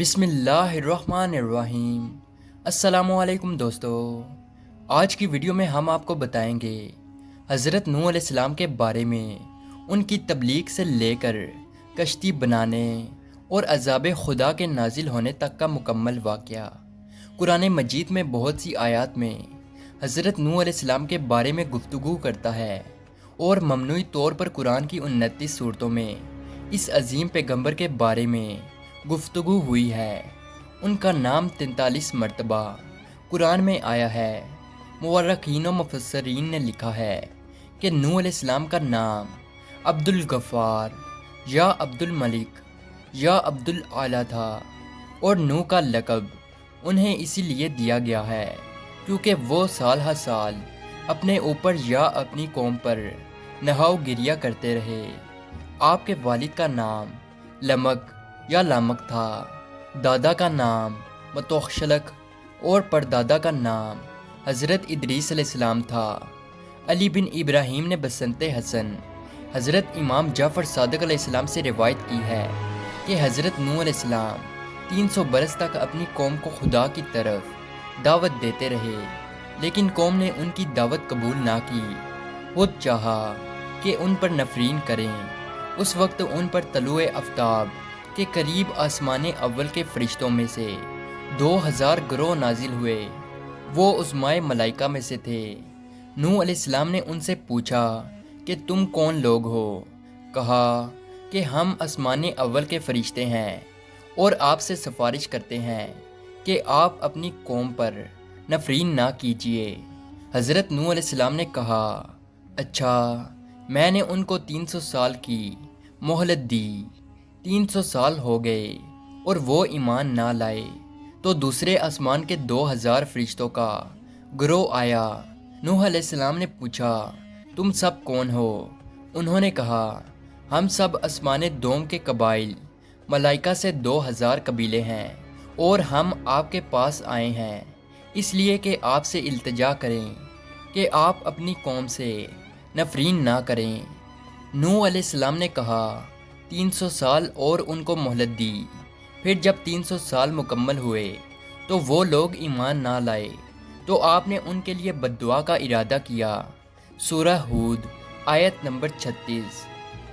بسم اللہ الرحمن الرحیم۔ السلام علیکم دوستو، آج کی ویڈیو میں ہم آپ کو بتائیں گے حضرت نوح علیہ السلام کے بارے میں، ان کی تبلیغ سے لے کر کشتی بنانے اور عذاب خدا کے نازل ہونے تک کا مکمل واقعہ۔ قرآن مجید میں بہت سی آیات میں حضرت نوح علیہ السلام کے بارے میں گفتگو کرتا ہے، اور ممنوعی طور پر قرآن کی 29 صورتوں میں اس عظیم پیغمبر کے بارے میں گفتگو ہوئی ہے۔ ان کا نام 43 مرتبہ قرآن میں آیا ہے۔ مورخین و مفسرین نے لکھا ہے کہ نوح علیہ السلام کا نام عبد الغفار یا عبد الملک یا عبد الاعلیٰ تھا، اور نوح کا لقب انہیں اسی لیے دیا گیا ہے کیونکہ وہ سال ہر سال اپنے اوپر یا اپنی قوم پر نہاؤ گریا کرتے رہے۔ آپ کے والد کا نام لمک یا لامک تھا، دادا کا نام متوخشلک اور پردادا کا نام حضرت ادریس علیہ السلام تھا۔ علی بن ابراہیم نے بسنت حسن حضرت امام جعفر صادق علیہ السلام سے روایت کی ہے کہ حضرت نوح علیہ السلام 300 برس تک اپنی قوم کو خدا کی طرف دعوت دیتے رہے، لیکن قوم نے ان کی دعوت قبول نہ کی۔ وہ چاہا کہ ان پر نفرین کریں۔ اس وقت ان پر طلوع آفتاب کے قریب آسمان اول کے فرشتوں میں سے 2000 گروہ نازل ہوئے۔ وہ عظمائے ملائکہ میں سے تھے۔ نوح علیہ السلام نے ان سے پوچھا کہ تم کون لوگ ہو؟ کہا کہ ہم آسمان اول کے فرشتے ہیں اور آپ سے سفارش کرتے ہیں کہ آپ اپنی قوم پر نفرین نہ کیجیے۔ حضرت نوح علیہ السلام نے کہا، اچھا، میں نے ان کو 300 سال کی مہلت دی۔ 300 سال ہو گئے اور وہ ایمان نہ لائے، تو دوسرے آسمان کے 2000 فرشتوں کا گروہ آیا۔ نوح علیہ السلام نے پوچھا، تم سب کون ہو؟ انہوں نے کہا، ہم سب آسمان دوم کے قبائل ملائکہ سے 2000 قبیلے ہیں، اور ہم آپ کے پاس آئے ہیں اس لیے کہ آپ سے التجا کریں کہ آپ اپنی قوم سے نفرین نہ کریں۔ نوح علیہ السلام نے کہا، 300 سال اور ان کو مہلت دی۔ پھر جب 300 سال مکمل ہوئے تو وہ لوگ ایمان نہ لائے، تو آپ نے ان کے لیے بد دعا کا ارادہ کیا۔ سورہ ہود آیت نمبر 36۔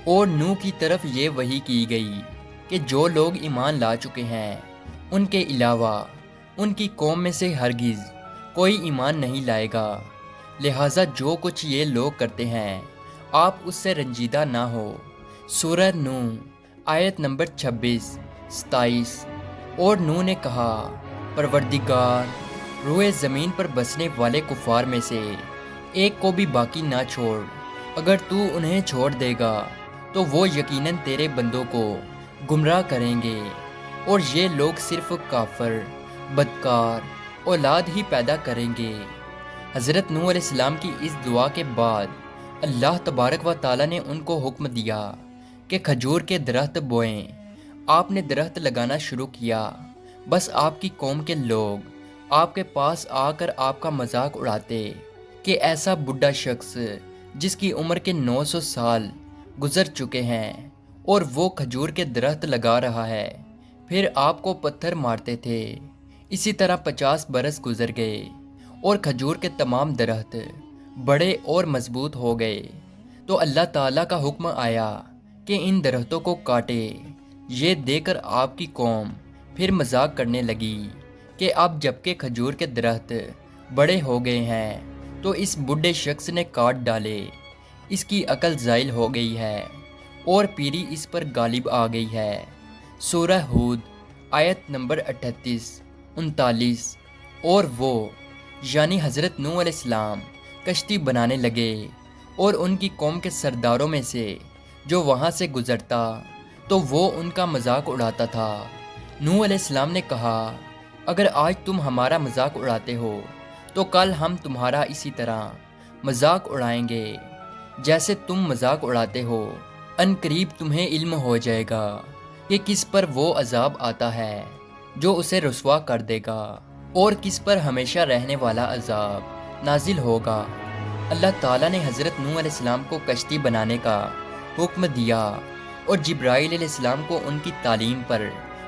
اور نوح کی طرف یہ وحی کی گئی کہ جو لوگ ایمان لا چکے ہیں ان کے علاوہ ان کی قوم میں سے ہرگز کوئی ایمان نہیں لائے گا، لہٰذا جو کچھ یہ لوگ کرتے ہیں آپ اس سے رنجیدہ نہ ہو۔ سورہ نوح آیت نمبر 26، 27۔ اور نوح نے کہا، پروردگار، روئے زمین پر بسنے والے کفار میں سے ایک کو بھی باقی نہ چھوڑ۔ اگر تو انہیں چھوڑ دے گا تو وہ یقیناً تیرے بندوں کو گمراہ کریں گے، اور یہ لوگ صرف کافر، بدکار اولاد ہی پیدا کریں گے۔ حضرت نوح علیہ السلام کی اس دعا کے بعد اللہ تبارک و تعالیٰ نے ان کو حکم دیا کہ کھجور کے درخت بوئیں۔ آپ نے درخت لگانا شروع کیا، بس آپ کی قوم کے لوگ آپ کے پاس آ کر آپ کا مذاق اڑاتے کہ ایسا بڈھا شخص جس کی عمر کے 900 سال گزر چکے ہیں اور وہ کھجور کے درخت لگا رہا ہے، پھر آپ کو پتھر مارتے تھے۔ اسی طرح 50 برس گزر گئے اور کھجور کے تمام درخت بڑے اور مضبوط ہو گئے، تو اللہ تعالیٰ کا حکم آیا کہ ان درختوں کو کاٹے۔ یہ دیکھ کر آپ کی قوم پھر مذاق کرنے لگی کہ اب جبکہ کھجور کے درخت بڑے ہو گئے ہیں تو اس بڈھے شخص نے کاٹ ڈالے، اس کی عقل زائل ہو گئی ہے اور پیری اس پر غالب آ گئی ہے۔ سورہ ہود آیت نمبر 38، 39۔ اور وہ یعنی حضرت نوح علیہ السلام کشتی بنانے لگے، اور ان کی قوم کے سرداروں میں سے جو وہاں سے گزرتا تو وہ ان کا مذاق اڑاتا تھا۔ نوح علیہ السلام نے کہا، اگر آج تم ہمارا مذاق اڑاتے ہو تو کل ہم تمہارا اسی طرح مذاق اڑائیں گے جیسے تم مذاق اڑاتے ہو۔ ان قریب تمہیں علم ہو جائے گا کہ کس پر وہ عذاب آتا ہے جو اسے رسوا کر دے گا، اور کس پر ہمیشہ رہنے والا عذاب نازل ہوگا۔ اللہ تعالیٰ نے حضرت نوح علیہ السلام کو کشتی بنانے کا حکم دیا، اور جبرائیل علیہ السلام کو ان کی تعلیم پر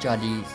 40।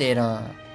13।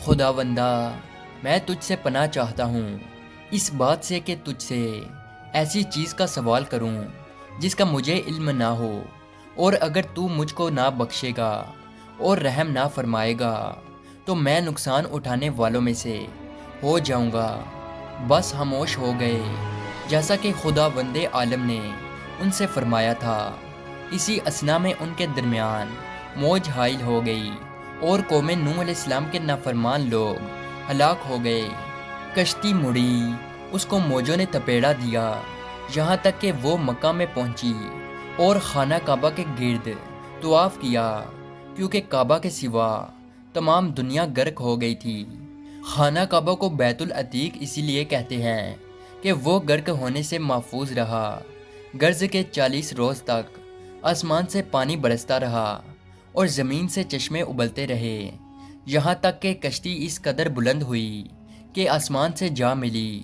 خداوندا، میں تجھ سے پناہ چاہتا ہوں اس بات سے کہ تجھ سے ایسی چیز کا سوال کروں جس کا مجھے علم نہ ہو، اور اگر تو مجھ کو نہ بخشے گا اور رحم نہ فرمائے گا تو میں نقصان اٹھانے والوں میں سے ہو جاؤں گا۔ بس خاموش ہو گئے، جیسا کہ خداوند عالم نے ان سے فرمایا تھا۔ اسی اثنا میں ان کے درمیان موج حائل ہو گئی اور قوم نوح علیہ السلام کے نافرمان لوگ ہلاک ہو گئے۔ کشتی مڑی، اس کو موجوں نے تپیڑا دیا، یہاں تک کہ وہ مکہ میں پہنچی اور خانہ کعبہ کے گرد طواف کیا، کیونکہ کعبہ کے سوا تمام دنیا غرق ہو گئی تھی۔ خانہ کعبہ کو بیت العتیق اسی لیے کہتے ہیں کہ وہ غرق ہونے سے محفوظ رہا۔ غرض کے 40 روز تک آسمان سے پانی برستا رہا اور زمین سے چشمے ابلتے رہے، یہاں تک کہ کشتی اس قدر بلند ہوئی کہ آسمان سے جا ملی۔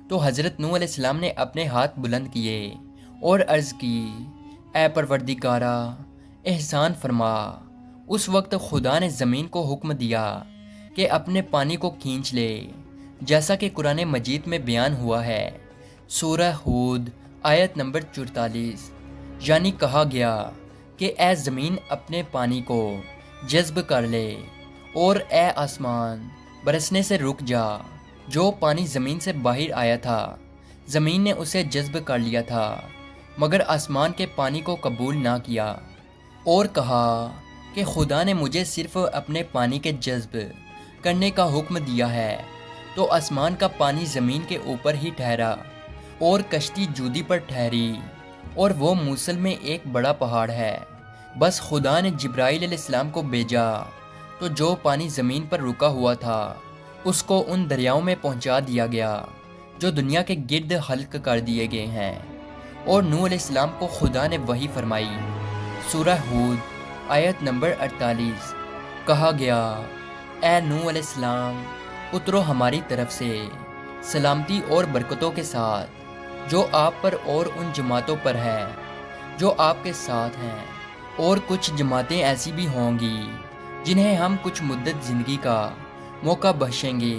تو حضرت نوح علیہ السلام نے اپنے ہاتھ بلند کیے اور عرض کی، اے پروردگارا، احسان فرما۔ اس وقت خدا نے زمین کو حکم دیا کہ اپنے پانی کو کھینچ لے، جیسا کہ قرآن مجید میں بیان ہوا ہے۔ سورہ ہود آیت نمبر 44، یعنی کہا گیا کہ اے زمین اپنے پانی کو جذب کر لے، اور اے آسمان برسنے سے رک جا۔ جو پانی زمین سے باہر آیا تھا زمین نے اسے جذب کر لیا تھا، مگر آسمان کے پانی کو قبول نہ کیا، اور کہا کہ خدا نے مجھے صرف اپنے پانی کے جذب کرنے کا حکم دیا ہے۔ تو آسمان کا پانی زمین کے اوپر ہی ٹھہرا اور کشتی جودی پر ٹھہری، اور وہ موصل میں ایک بڑا پہاڑ ہے۔ بس خدا نے جبرائیل علیہ السلام کو بھیجا تو جو پانی زمین پر رکا ہوا تھا اس کو ان دریاؤں میں پہنچا دیا گیا جو دنیا کے گرد خلق کر دیے گئے ہیں۔ اور نوح علیہ السلام کو خدا نے وحی فرمائی۔ سورہ ہود آیت نمبر 48، کہا گیا، اے نوح علیہ السلام، اترو ہماری طرف سے سلامتی اور برکتوں کے ساتھ، جو آپ پر اور ان جماعتوں پر ہے جو آپ کے ساتھ ہیں، اور کچھ جماعتیں ایسی بھی ہوں گی جنہیں ہم کچھ مدت زندگی کا موقع بخشیں گے،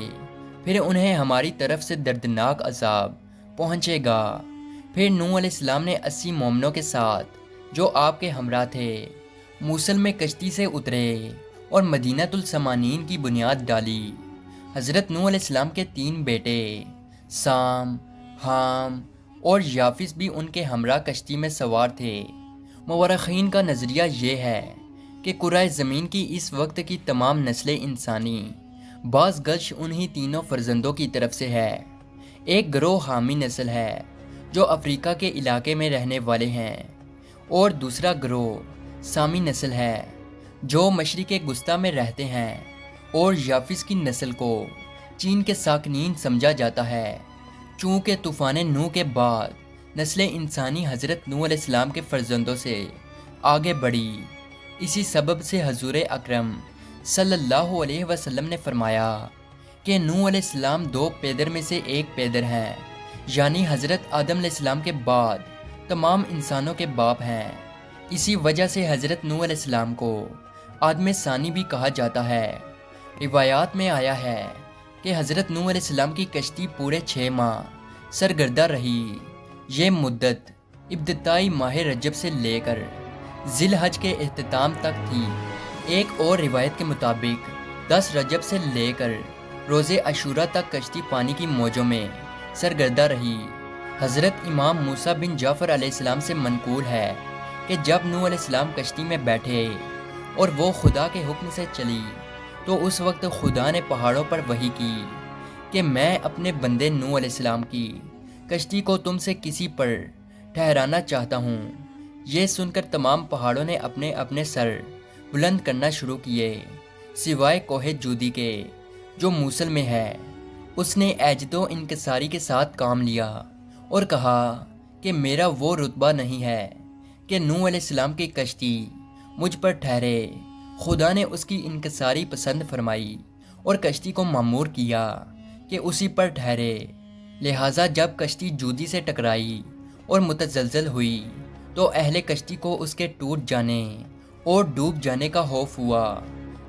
پھر انہیں ہماری طرف سے دردناک عذاب پہنچے گا۔ پھر نوح علیہ السلام نے 80 مومنوں کے ساتھ جو آپ کے ہمراہ تھے موصل میں کشتی سے اترے اور مدینۃ السمانین کی بنیاد ڈالی۔ حضرت نوح علیہ السلام کے 3 بیٹے سام، حام اور یافس بھی ان کے ہمراہ کشتی میں سوار تھے۔ مورخین کا نظریہ یہ ہے کہ کرۂ زمین کی اس وقت کی تمام نسلیں انسانی بعض گشت انہی تینوں فرزندوں کی طرف سے ہے۔ ایک گروہ حامی نسل ہے جو افریقہ کے علاقے میں رہنے والے ہیں، اور دوسرا گروہ سامی نسل ہے جو مشرق گستہ میں رہتے ہیں، اور یافس کی نسل کو چین کے ساکنین سمجھا جاتا ہے۔ چونکہ طوفان نوح کے بعد نسل انسانی حضرت نوح علیہ السلام کے فرزندوں سے آگے بڑھی، اسی سبب سے حضور اکرم صلی اللہ علیہ وسلم نے فرمایا کہ نوح علیہ السلام 2 پیدر میں سے ایک پیدر ہیں، یعنی حضرت آدم علیہ السلام کے بعد تمام انسانوں کے باپ ہیں۔ اسی وجہ سے حضرت نوح علیہ السلام کو آدم ثانی بھی کہا جاتا ہے۔ روایات میں آیا ہے کہ حضرت نوح علیہ السلام کی کشتی پورے 6 ماہ سرگردہ رہی۔ یہ مدت ابتدائی ماہ رجب سے لے کر ذی الحج کے اختتام تک تھی۔ ایک اور روایت کے مطابق 10 رجب سے لے کر روز عاشوراء تک کشتی پانی کی موجوں میں سرگردہ رہی۔ حضرت امام موسیٰ بن جعفر علیہ السلام سے منقول ہے کہ جب نوح علیہ السلام کشتی میں بیٹھے اور وہ خدا کے حکم سے چلی تو اس وقت خدا نے پہاڑوں پر وحی کی کہ میں اپنے بندے نوح علیہ السلام کی کشتی کو تم سے کسی پر ٹھہرانا چاہتا ہوں۔ یہ سن کر تمام پہاڑوں نے اپنے اپنے سر بلند کرنا شروع کیے، سوائے کوہ جودی کے جو موصل میں ہے۔ اس نے عجز و انکساری کے ساتھ کام لیا اور کہا کہ میرا وہ رتبہ نہیں ہے کہ نوح علیہ السلام کی کشتی مجھ پر ٹھہرے۔ خدا نے اس کی انکساری پسند فرمائی اور کشتی کو مامور کیا کہ اسی پر ٹھہرے۔ لہٰذا جب کشتی جودی سے ٹکرائی اور متزلزل ہوئی تو اہل کشتی کو اس کے ٹوٹ جانے اور ڈوب جانے کا خوف ہوا۔